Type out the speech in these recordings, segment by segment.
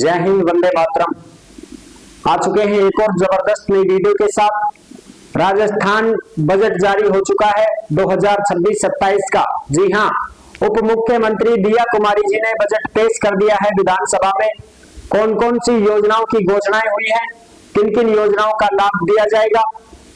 जय हिंद, वंदे मातरम। आ चुके हैं एक और जबरदस्त नई वीडियो के साथ। राजस्थान बजट जारी हो चुका है 2026-27 का। जी हां, उप मुख्यमंत्री दिया कुमारी जी ने बजट पेश कर दिया है विधानसभा में। कौन कौन सी योजनाओं की घोषणाएं हुई है, किन किन योजनाओं का लाभ दिया जाएगा,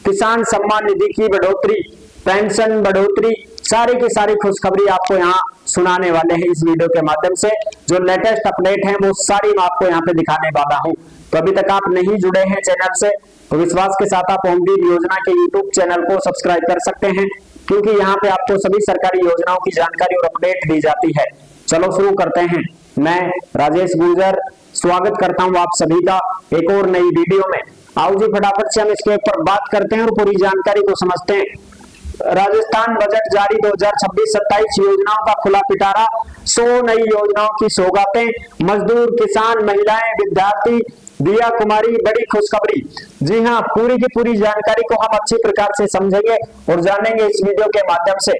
किसान सम्मान निधि की बढ़ोतरी, पेंशन बढ़ोतरी, सारी की सारी खुशखबरी आपको यहाँ सुनाने वाले हैं इस वीडियो के माध्यम से। जो लेटेस्ट अपडेट है वो सारी मैं आपको यहाँ पे दिखाने वाला हूँ। तो अभी तक आप नहीं जुड़े हैं चैनल से तो विश्वास के साथ आप ओमवीर योजना के यूट्यूब चैनल को सब्सक्राइब कर सकते हैं, क्योंकि यहाँ पे आपको सभी सरकारी योजनाओं की जानकारी और अपडेट दी जाती है। चलो शुरू करते हैं। मैं राजेश गुर्जर स्वागत करता हूँ आप सभी का एक और नई वीडियो में। आओ जी फटाफट से हम इसके ऊपर बात करते हैं और पूरी जानकारी को समझते हैं। राजस्थान बजट जारी 2026-27 योजनाओं का खुला पिटारा, 100 नई योजनाओं की सौगातें, मजदूर, किसान, महिलाएं, विद्यार्थी, दिया कुमारी, बड़ी खुशखबरी। जी हां, पूरी की पूरी जानकारी को हम अच्छी प्रकार से समझेंगे और जानेंगे इस वीडियो के माध्यम से।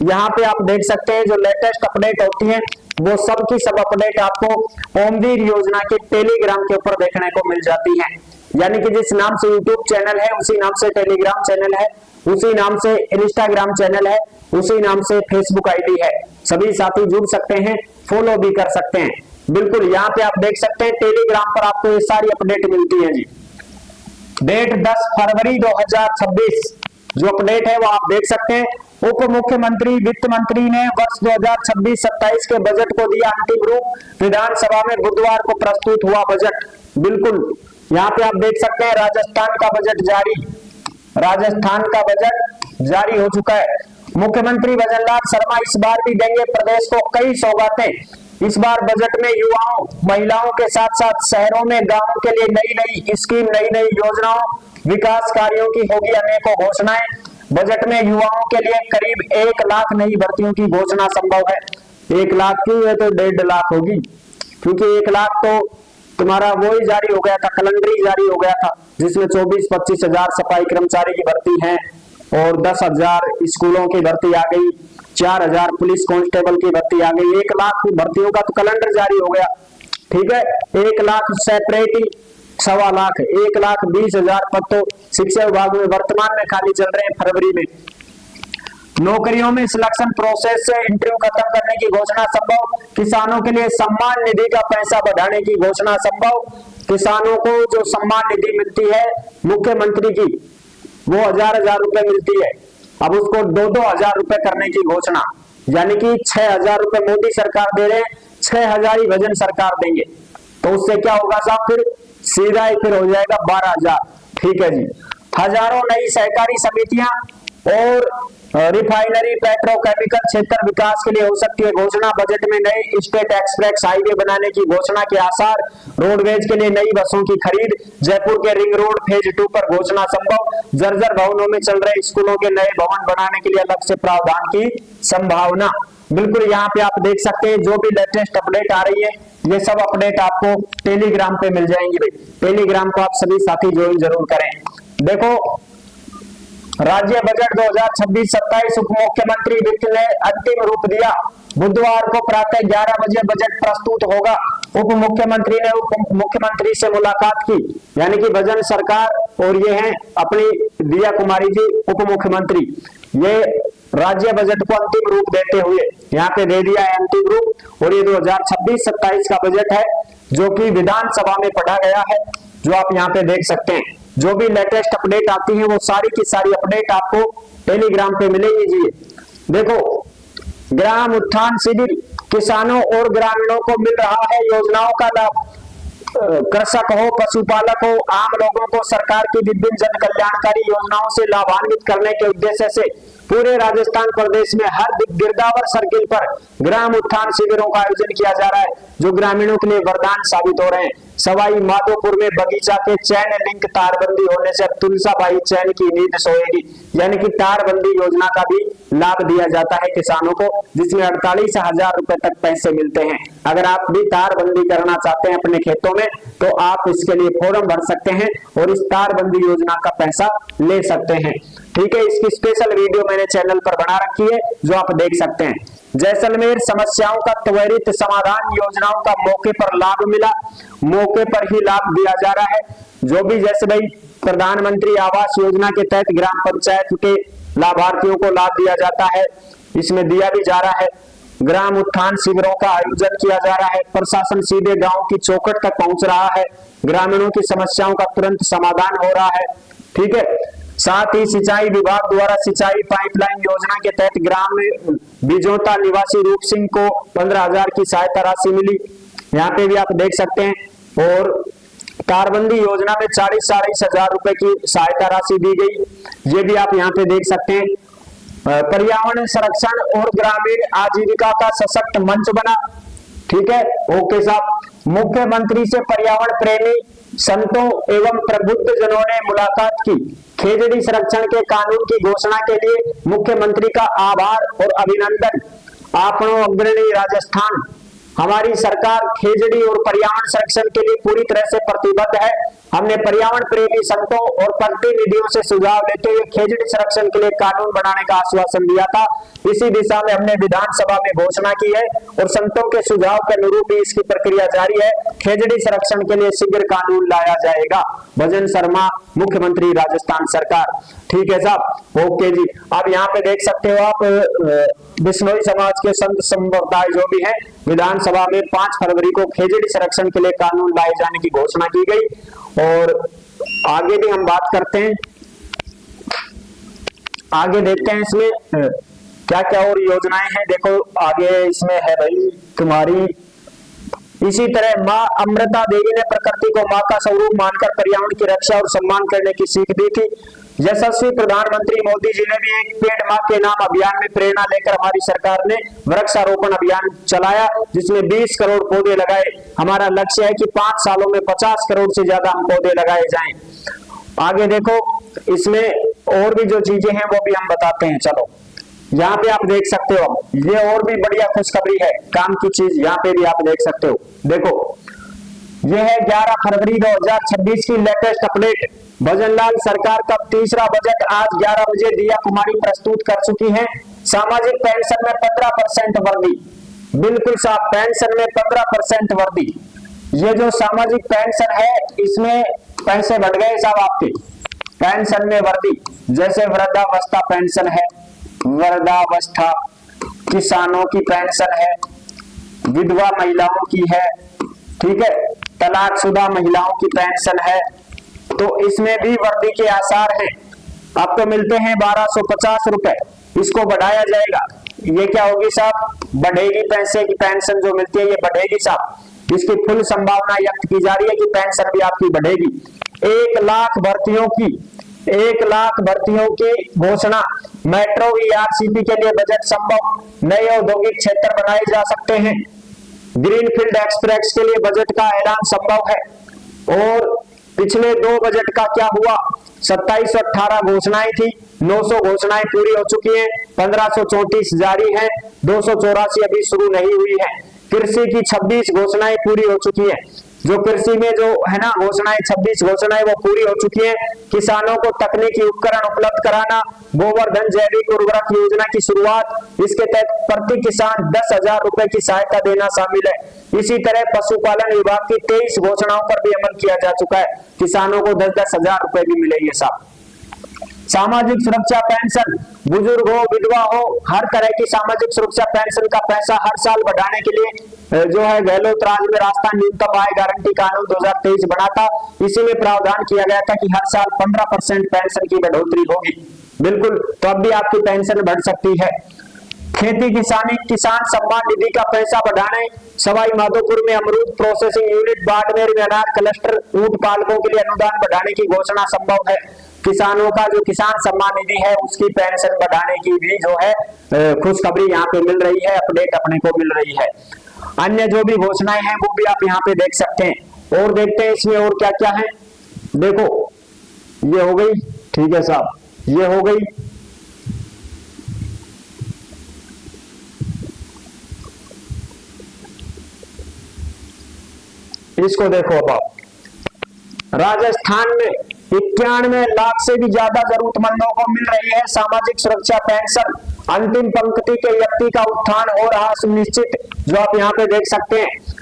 यहाँ पे आप देख सकते हैं जो लेटेस्ट अपडेट होती है वो सब की सब अपडेट आपको ओमवीर योजना के टेलीग्राम के ऊपर देखने को मिल जाती है। यानी कि जिस नाम से यूट्यूब चैनल है उसी नाम से टेलीग्राम चैनल है, उसी नाम से इंस्टाग्राम चैनल है, उसी नाम से फेसबुक आईडी है। सभी साथी जुड़ सकते हैं, फॉलो भी कर सकते हैं। बिल्कुल यहाँ पे आप देख सकते हैं टेलीग्राम पर आपको ये सारी अपडेट मिलती है जी। डेट 10 फरवरी 2026 जो अपडेट है वो आप देख सकते हैं। उप मुख्यमंत्री वित्त मंत्री ने वर्ष 2026-27 के बजट को दिया अंतिम रूप। विधानसभा में बुधवार को प्रस्तुत हुआ बजट। बिल्कुल यहाँ पे आप देख सकते हैं राजस्थान का बजट जारी हो चुका है। मुख्यमंत्री भजनलाल शर्मा इस बार भी देंगे प्रदेश को कई सौगातें। इस बार बजट में युवाओं, महिलाओं के साथ साथ शहरों में गांवों के लिए नई नई स्कीम, नई नई योजनाओं, विकास कार्यों की होगी अनेकों घोषणाएं। बजट में युवाओं के लिए करीब 1 लाख नई भर्तियों की घोषणा संभव है। 1 लाख क्यों है तो 1.5 लाख होगी, क्योंकि 1 लाख तो तुम्हारा वो ही जारी हो गया था, कैलेंडर जारी हो गया था, जिसमें 24-25 हजार सफाई कर्मचारी की भर्ती है और 10,000 स्कूलों की भर्ती आ गई, 4,000 पुलिस कांस्टेबल की भर्ती आ गई। 1 लाख भर्तियों का तो कैलेंडर जारी हो गया। ठीक है, 1 लाख सेपरेट ही 1.25 लाख, 1,20,000 पद तो शिक्षा विभाग में वर्तमान में खाली चल रहे हैं फरवरी में। नौकरियों में सिलेक्शन प्रोसेस से इंटरव्यू खत्म करने की घोषणा संभव। किसानों के लिए सम्मान निधि का पैसा बढ़ाने की घोषणा संभव। किसानों को जो सम्मान निधि मिलती है मुख्यमंत्री की वो 1,000 रुपए मिलती है, अब उसको 2-2 हजार रुपए करने की घोषणा। यानी कि 6,000 रुपए मोदी सरकार दे रहे हैं, 6,000 ही भजन सरकार देंगे। तो उससे क्या होगा साहब, फिर सीधा ही फिर हो जाएगा 12,000। ठीक है जी। हजारों नई सहकारी समितियां और रिफाइनरी पेट्रोकेमिकल क्षेत्र विकास के लिए हो सकती है घोषणा। बजट में नए स्टेट एक्सप्रेस हाईवे बनाने की घोषणा के आसार। रोडवेज के लिए नई बसों की खरीद। जयपुर के रिंग रोड फेज 2 पर घोषणा संभव। जर्जर भवनों में चल रहे स्कूलों के नए भवन बनाने के लिए अलग से प्रावधान की संभावना। बिल्कुल यहाँ पे आप देख सकते हैं जो भी लेटेस्ट अपडेट आ रही है ये सब अपडेट आपको टेलीग्राम पे मिल जाएंगी भाई। टेलीग्राम को आप सभी साथी ज्वाइन जरूर करें। देखो, राज्य बजट 2026-27 उप मुख्यमंत्री वित्त ने अंतिम रूप दिया। बुधवार को प्रातः 11 बजे बजट प्रस्तुत होगा। उप मुख्यमंत्री ने उप मुख्यमंत्री से मुलाकात की, यानी कि भजन सरकार और ये हैं अपनी दिया कुमारी जी उप मुख्यमंत्री। ये राज्य बजट को अंतिम रूप देते हुए यहाँ पे दे दिया है अंतिम रूप। और ये 2026-27 का बजट है जो कि विधानसभा में पढ़ा गया है, जो आप यहाँ पे देख सकते हैं। जो भी लेटेस्ट अपडेट आती है वो सारी की सारी अपडेट आपको टेलीग्राम पे मिलेगी जी। देखो, ग्राम उत्थान शिविर, किसानों और ग्रामीणों को मिल रहा है योजनाओं का लाभ। कृषक हो, पशुपालक हो, आम लोगों को सरकार की विभिन्न जन कल्याणकारी योजनाओं से लाभान्वित करने के उद्देश्य से पूरे राजस्थान प्रदेश में हर गिरदावर सर्किल पर ग्राम उत्थान शिविरों का आयोजन किया जा रहा है, जो ग्रामीणों के लिए वरदान साबित हो रहे हैं। सवाई माधोपुर में बगीचा के चैन लिंक तारबंदी होने से तुलसाबाई चैन की नींद सोएगी। यानी कि तारबंदी योजना का भी लाभ दिया जाता है किसानों को, जिसमें 48,000 रुपए तक पैसे मिलते हैं। अगर आप भी तारबंदी करना चाहते हैं अपने खेतों में तो आप इसके लिए फॉर्म भर सकते हैं और इस तारबंदी योजना का पैसा ले सकते हैं। ठीक है, इसकी स्पेशल वीडियो मैंने चैनल पर बना रखी है जो आप देख सकते हैं। जैसलमेर समस्याओं का त्वरित समाधान, योजनाओं का मौके पर लाभ मिला, मौके पर ही लाभ दिया जा रहा है। जो भी जैसे भाई प्रधानमंत्री आवास योजना के तहत ग्राम पंचायत के लाभार्थियों को लाभ दिया जाता है, इसमें दिया भी जा रहा है। ग्राम उत्थान शिविरों का आयोजन किया जा रहा है, प्रशासन सीधे गांव की चौखट तक पहुंच रहा है, ग्रामीणों की समस्याओं का तुरंत समाधान हो रहा है। ठीक है, साथ ही सिंचाई विभाग द्वारा सिंचाई पाइपलाइन योजना के तहत ग्राम में बिजोता निवासी रूप सिंह को 15,000 की सहायता राशि मिली, यहाँ पे भी आप देख सकते हैं। और तारबंदी योजना में 40-40 हजार रुपए की सहायता राशि दी गई, ये भी आप यहाँ पे देख सकते हैं। पर्यावरण संरक्षण और ग्रामीण आजीविका का सशक्त मंच बना। ठीक है, ओके साहब। मुख्यमंत्री से पर्यावरण प्रेमी संतों एवं प्रबुद्ध जनों ने मुलाकात की। खेजड़ी संरक्षण के कानून की घोषणा के लिए मुख्यमंत्री का आभार और अभिनंदन। आपनो अग्रणी राजस्थान, हमारी सरकार खेजड़ी और पर्यावरण संरक्षण के लिए पूरी तरह से प्रतिबद्ध है। हमने पर्यावरण प्रेमी संतों और प्रतिनिधियों से सुझाव लेते हुए खेजड़ी संरक्षण के लिए कानून बनाने का आश्वासन दिया था। इसी दिशा में हमने विधानसभा में घोषणा की है और संतों के सुझाव के अनुरूप ही इसकी प्रक्रिया जारी है। खेजड़ी संरक्षण के लिए शीघ्र कानून लाया जाएगा। भजन शर्मा, मुख्यमंत्री राजस्थान सरकार। ठीक है साहब, ओके जी। अब यहाँ पे देख सकते हो आप बिश्नोई समाज के संत संप्रदाय जो भी है, विधानसभा में 5 फरवरी को खेजड़ी संरक्षण के लिए कानून लाए जाने की घोषणा की गई। और आगे भी हम बात करते हैं, आगे देखते हैं इसमें क्या क्या और योजनाएं हैं। देखो आगे इसमें है भाई तुम्हारी, इसी तरह माँ अमृता देवी ने प्रकृति को माँ का स्वरूप मानकर पर्यावरण की रक्षा और सम्मान करने की सीख दी थी। यशस्वी प्रधानमंत्री मोदी जी ने भी एक पेड़ माँ के नाम अभियान में प्रेरणा लेकर हमारी सरकार ने वृक्षारोपण अभियान चलाया, जिसमें 20 करोड़ पौधे लगाए। हमारा लक्ष्य है कि 5 सालों में 50 करोड़ से ज्यादा हम पौधे लगाए जाएं। आगे देखो इसमें और भी जो चीजें हैं वो भी हम बताते हैं। चलो यहाँ पे आप देख सकते हो, ये और भी बढ़िया खुशखबरी है, काम की चीज यहाँ पे भी आप देख सकते हो। देखो ये है 11 फरवरी 2026 की लेटेस्ट अपडेट। भजनलाल सरकार का तीसरा बजट आज 11 बजे दिया कुमारी प्रस्तुत कर चुकी है। सामाजिक पेंशन में 15% वृद्धि, बिल्कुल साहब, पेंशन में 15% वृद्धि। ये जो सामाजिक पेंशन है इसमें पैसे बढ़ गए साहब आपके, पेंशन में वृद्धि। जैसे वृद्धावस्था पेंशन है, वृद्धावस्था, किसानों की पेंशन है, विधवा महिलाओं की है, ठीक है, तलाकशुदा महिलाओं की पेंशन है, तो इसमें भी वृद्धि के आसार हैं। अब तो मिलते हैं 1250 रुपए, इसको बढ़ाया जाएगा। ये क्या होगी साहब, बढ़ेगी पैसे की पेंशन जो मिलती है ये बढ़ेगी साहब। इसकी फुल संभावना व्यक्त की जा रही है कि पेंशन भी आपकी बढ़ेगी। 1 लाख भर्तियों की 1 लाख भर्तियों की घोषणा। मेट्रो ईआरसीपी के लिए बजट संभव, नए औद्योगिक क्षेत्र बनाए जा सकते हैं। ग्रीनफील्ड एक्सप्रेस के लिए बजट का ऐलान संभव है। और पिछले 2 बजट का क्या हुआ, 27 और 18 घोषणाएं थी, 900 घोषणाएं पूरी हो चुकी हैं, 1534 जारी है, 284 अभी शुरू नहीं हुई है। कृषि की 26 घोषणाएं पूरी हो चुकी है, जो कृषि में जो है ना घोषणाएं 26 घोषणाएं वो पूरी हो चुकी है। किसानों को तकनीकी उपकरण उपलब्ध कराना, गोवर्धन जैविक उर्वरक योजना की शुरुआत, इसके तहत प्रति किसान 10,000 रुपए की सहायता देना शामिल है। इसी तरह पशुपालन विभाग की 23 घोषणाओं पर भी अमल किया जा चुका है, किसानों को 10-10 हजार रुपए भी मिलेंगे साहब। सामाजिक सुरक्षा पेंशन, बुजुर्ग हो विधवा हो हर तरह की सामाजिक सुरक्षा पेंशन का पैसा हर साल बढ़ाने के लिए जो है गहलोत राज में राजस्थान न्यूनतम आय गारंटी कानून 2023 बना था। इसी में प्रावधान किया गया था कि हर साल 15% पेंशन की बढ़ोतरी होगी। बिल्कुल, तो अब भी आपकी पेंशन बढ़ सकती है। खेती किसानी किसान सम्मान निधि का पैसा बढ़ाने, सवाई माधोपुर में अमरूद प्रोसेसिंग यूनिट, बाड़मेर में अनार क्लस्टर, ऊंट पालकों के लिए अनुदान बढ़ाने की घोषणा संभव है। किसानों का जो किसान सम्मान निधि है उसकी पेंशन बढ़ाने की भी जो है खुशखबरी यहाँ पे मिल रही है, अपडेट अपने को मिल रही है। अन्य जो भी घोषणाएं हैं वो भी आप यहाँ पे देख सकते हैं। और देखते हैं इसमें और क्या क्या है। देखो ये हो गई, ठीक है साहब, ये हो गई। इसको देखो अब आप, राजस्थान में 91 लाख से भी ज्यादा जरूरतमंदों को मिल रही है सामाजिक सुरक्षा पेंशन। अंतिम पंक्ति के व्यक्ति का उत्थान हो रहा सुनिश्चित, जो आप यहाँ पे देख सकते हैं।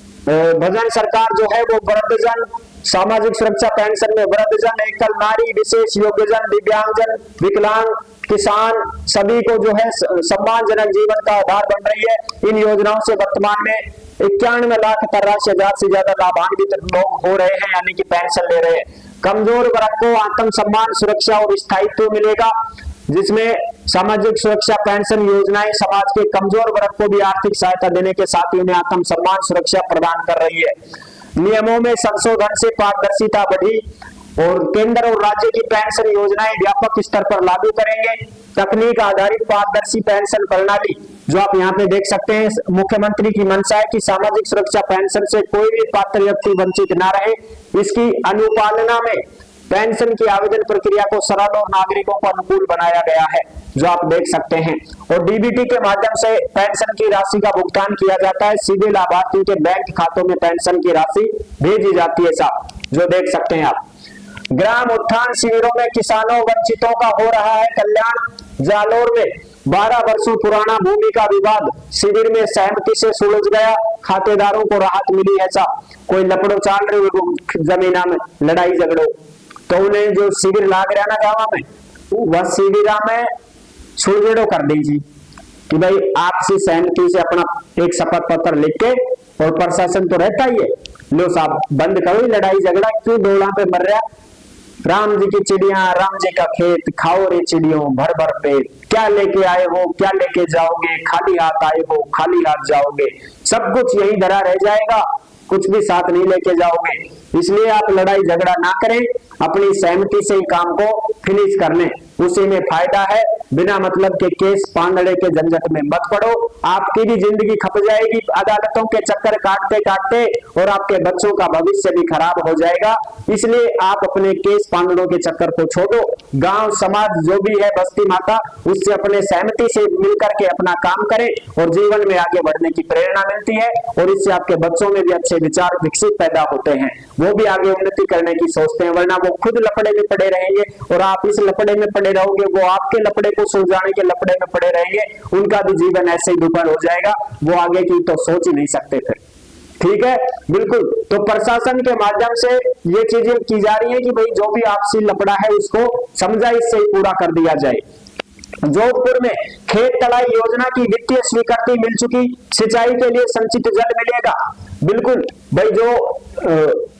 भजन सरकार जो है वो वृद्धजन सामाजिक सुरक्षा पेंशन में वृद्धजन, एकल नारी, विशेष योग्यजन, दिव्यांगजन, विकलांग, किसान सभी को जो है सम्मानजनक जीवन का आधार बन रही है। इन योजनाओं से वर्तमान में 91,83,000 से ज्यादा लाभान्वित लोग हो रहे हैं, यानी कि पेंशन ले रहे हैं। कमजोर वर्ग को आत्म सम्मान, सुरक्षा और स्थायित्व मिलेगा, जिसमें सामाजिक सुरक्षा पेंशन योजनाएं समाज के कमजोर वर्ग को भी आर्थिक सहायता देने के साथ ही उन्हें आत्म सम्मान सुरक्षा प्रदान कर रही है। नियमों में संशोधन से पारदर्शिता बढ़ी और केंद्र और राज्य की पेंशन योजनाएं व्यापक स्तर पर लागू करेंगे। तकनीक आधारित पारदर्शी पेंशन प्रणाली, जो आप यहाँ पे देख सकते हैं, मुख्यमंत्री की मंशा है कि सामाजिक सुरक्षा पेंशन से कोई भी पात्र व्यक्ति वंचित न रहे। इसकी अनुपालना में पेंशन की आवेदन प्रक्रिया को सरल और नागरिकों को अनुकूल बनाया गया है, जो आप देख सकते हैं। और डीबीटी के माध्यम से पेंशन की राशि का भुगतान किया जाता है, सीधे लाभार्थियों के बैंक खातों में पेंशन की राशि भेजी जाती है साहब, जो देख सकते हैं आप। ग्राम उत्थान शिविरों में किसानों वंचितों का हो रहा है कल्याण। जालोर में 12 वर्षों पुराना भूमि का विवाद शिविर में सहमति से सुलझ गया, खातेदारों को राहत मिली है साहब। कोई लपड़ो चाल रही जमीना में लड़ाई झगड़ो, तो उन्हें जो शिविर लाग रहा ना गाँव में, वह शिविरा में सुलझेड़ो कर दीजिए कि भाई आपसी सहमति से अपना एक शपथ पत्र लिख के, और प्रशासन तो रहता ही है, लो साहब बंद करो लड़ाई झगड़ा, क्यों डोला पे मर रहा। राम जी की चिड़िया, राम जी का खेत, खाओ रे चिड़ियों भर भर पेट, क्या लेके आए हो क्या लेके जाओगे, खाली हाथ आए हो खाली हाथ जाओगे, सब कुछ यही धरा रह जाएगा, कुछ भी साथ नहीं लेके जाओगे। इसलिए आप लड़ाई झगड़ा ना करें, अपनी सहमति से ही काम को फिनिश कर लें, उसी में फायदा है। बिना मतलब के केस पांगड़े के झंझट में मत पड़ो, आपकी भी जिंदगी खप जाएगी अदालतों के चक्कर काटते काटते, और आपके बच्चों का भविष्य भी खराब हो जाएगा। इसलिए आप अपने केस पांगड़ों के चक्कर को छोड़ो, गांव समाज जो भी है बस्ती माता, उससे अपने सहमति से मिलकर के अपना काम करें, और जीवन में आगे बढ़ने की प्रेरणा मिलती है, और इससे आपके बच्चों में भी अच्छे विचार विकसित पैदा होते हैं, वो भी आगे उन्नति करने की सोचते हैं। वरना वो खुद लपड़े में पड़े रहेंगे, और आप इस लपड़े में पड़े रहोगे, वो आपके लपड़े को सुलझाने के लपड़े में पड़े रहेंगे, उनका भी जीवन ऐसे ही विफल हो जाएगा, वो आगे की तो सोच ही नहीं सकते फिर। ठीक है, बिल्कुल। तो प्रशासन के माध्यम से ये चीजें की जा रही है कि भाई जो भी आपसी लपड़ा है उसको समझा इससे ही पूरा कर दिया जाए। जोधपुर में खेत तलाई योजना की वित्तीय स्वीकृति मिल चुकी, सिंचाई के लिए संचित जल मिलेगा। बिल्कुल भाई, जो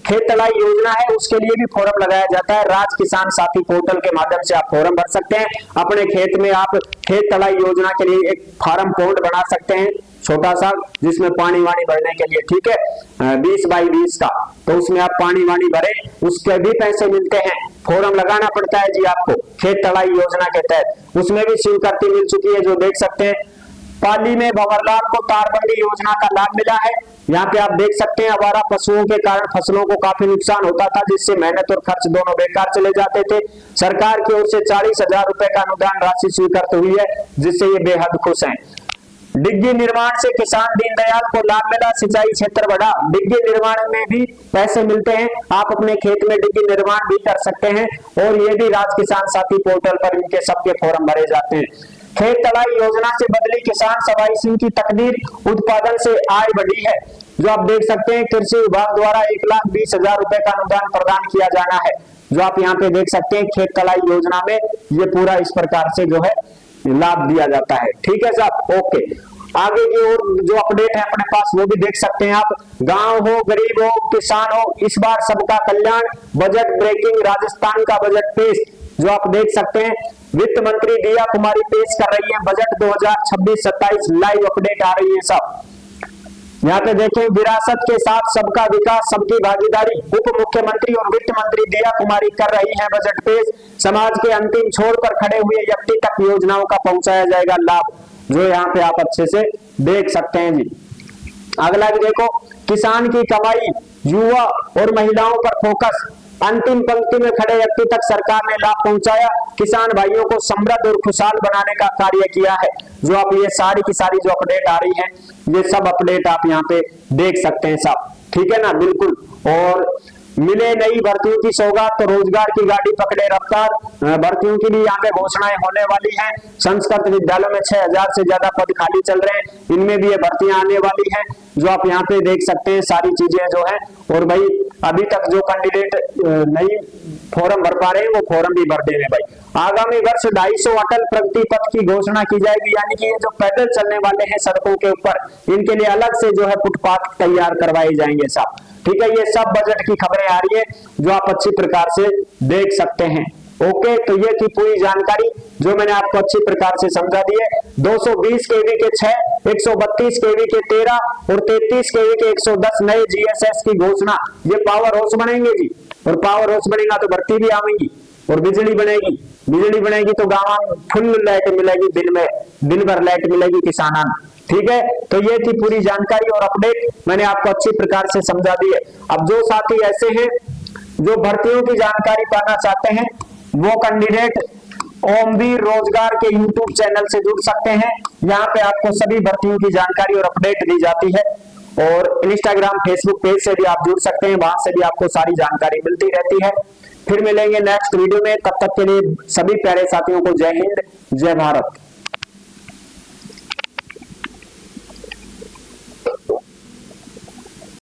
खेत तलाई योजना है उसके लिए भी फॉर्म लगाया जाता है। राज किसान साथी पोर्टल के माध्यम से आप फॉर्म भर सकते हैं। अपने खेत में आप खेत तलाई योजना के लिए एक फार्म कोड बना सकते हैं छोटा सा, जिसमें पानी वानी भरने के लिए, ठीक है, 20 बाई 20 का, तो उसमें आप पानी वानी भरे, उसके भी पैसे मिलते हैं। फॉर्म लगाना पड़ता है जी आपको खेत तलाई योजना के तहत, उसमें भी स्वीकृति मिल चुकी है, जो देख सकते हैं। पाली में भंवरलाल को तारबंदी योजना का लाभ मिला है। यहाँ पे आप देख सकते हैं, आवारा पशुओं के कारण फसलों को काफी नुकसान होता था, जिससे मेहनत और खर्च दोनों बेकार चले जाते थे। सरकार की ओर से 40,000 रुपए का अनुदान राशि स्वीकृत हुई है, जिससे ये बेहद खुश हैं। डिग्गी निर्माण से किसान दीनदयाल को लाभ मिला, सिंचाई क्षेत्र बढ़ा। डिग्गी निर्माण में भी पैसे मिलते हैं, आप अपने खेत में डिग्गी निर्माण भी कर सकते हैं, और ये भी राज किसान साथी पोर्टल पर इनके सबके फॉर्म भरे जाते हैं। खेत तलाई योजना से बदली किसान सवाई सिंह की तकदीर, उत्पादन से आय बढ़ी है, जो आप देख सकते हैं। कृषि विभाग द्वारा 1,20,000 रुपए का अनुदान प्रदान किया जाना है, जो आप यहाँ पे देख सकते हैं। खेत तलाई योजना में ये पूरा इस प्रकार से जो है लाभ दिया जाता है। ठीक है साहब, ओके। आगे की ओर जो अपडेट है अपने पास वो भी देख सकते हैं आप। गांव हो, गरीब हो, किसान हो, इस बार सबका कल्याण। बजट ब्रेकिंग राजस्थान का बजट पेश, जो आप देख सकते हैं। वित्त मंत्री दिया कुमारी पेश कर रही है बजट 2026-27 लाइव अपडेट आ रही है सब। यहाँ पे देखें, विरासत के साथ सबका विकास, सबकी भागीदारी। उप मुख्यमंत्री और वित्त मंत्री दिया कुमारी कर रही है बजट पेश। समाज के अंतिम छोर पर खड़े हुए व्यक्ति तक योजनाओं का पहुंचाया जाएगा लाभ, जो यहाँ पे आप अच्छे से देख सकते हैं जी। अगला भी देखो, किसान की कमाई, युवा और महिलाओं पर फोकस। अंतिम पंक्ति में खड़े व्यक्ति तक सरकार ने लाभ पहुंचाया। किसान भाइयों को समृद्ध और खुशहाल बनाने का कार्य किया है। जो आप ये सारी की सारी जो अपडेट आ रही है, ये सब अपडेट आप यहाँ पे देख सकते हैं साहब। ठीक है ना, बिल्कुल। और मिले नई भर्तियों की सौगात तो रोजगार की गाड़ी पकड़े रफ्तार। भर्तियों के लिए यहाँ पे घोषणाएं होने वाली हैं। संस्कृत विद्यालयों में 6000 से ज्यादा पद खाली चल रहे हैं, इनमें भी ये भर्तियां आने वाली हैं, जो आप यहाँ पे देख सकते हैं सारी चीजें जो है। और भाई अभी तक जो कैंडिडेट नहीं फॉर्म भर पा रहे हैं वो फॉर्म भी भर देंगे भाई। आगामी वर्ष 250 अटल प्रगति पथ की घोषणा की जाएगी, यानी कि ये जो पैदल चलने वाले हैं सड़कों के ऊपर, इनके लिए अलग से जो है फुटपाथ तैयार करवाए जाएंगे साहब। ठीक है, ये सब बजट की खबरें आ रही है जो आप अच्छी प्रकार से देख सकते हैं। ओके, तो ये थी पूरी जानकारी जो मैंने आपको अच्छी प्रकार से समझा दी है। 220 केवी के 6, 132 केवी के 13 और 33 केवी के 110 नए जीएसएस की घोषणा। ये पावर हाउस बनेंगे जी, और पावर हाउस बनेगा तो भर्ती भी आएंगी और बिजली बनेगी। बिजली बनेगी तो गांव फुल लाइट मिलेगी, दिन भर लाइट मिलेगी किसानों। ठीक है, तो ये थी पूरी जानकारी और अपडेट मैंने आपको अच्छी प्रकार से समझा दी है। अब जो साथी ऐसे हैं जो भर्तियों की जानकारी पाना चाहते हैं, वो कैंडिडेट ओमवीर रोजगार के यूट्यूब चैनल से जुड़ सकते हैं। यहाँ पे आपको सभी भर्तियों की जानकारी और अपडेट दी जाती है, और इंस्टाग्राम फेसबुक पेज से भी आप जुड़ सकते हैं, वहां से भी आपको सारी जानकारी मिलती रहती है। फिर मिलेंगे नेक्स्ट वीडियो में, तब तक के लिए सभी प्यारे साथियों को जय हिंद, जय भारत।